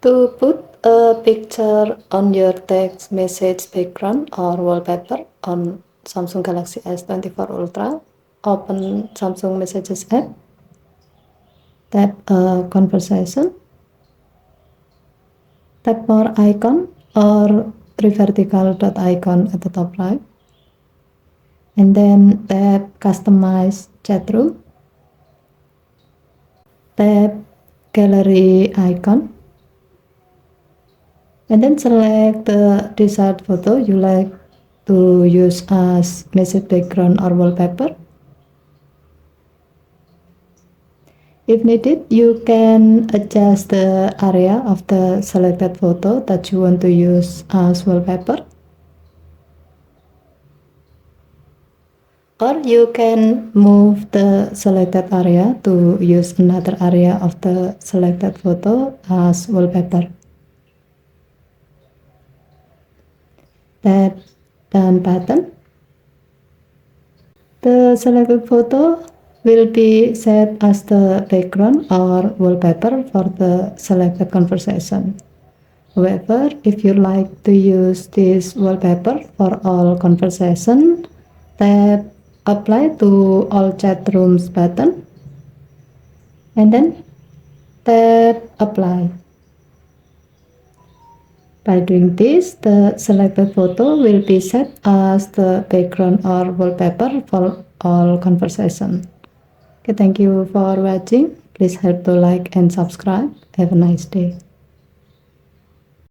To put a picture on your text message background or wallpaper on Samsung Galaxy S24 Ultra, open Samsung Messages app, tap a conversation, tap more icon or three vertical dot icon at the top right, and then tap customize chat room, tap gallery icon, and then select the desired photo you like to use as message background or wallpaper. If needed, you can adjust the area of the selected photo that you want to use as wallpaper. Or you can move the selected area to use another area of the selected photo as wallpaper. Tap Done button. The selected photo will be set as the background or wallpaper for the selected conversation. However, if you like to use this wallpaper for all conversation, tap Apply to all chat rooms button and then tap Apply. By doing this, the selected photo will be set as the background or wallpaper for all conversation. Okay, thank you for watching. Please help to like and subscribe. Have a nice day.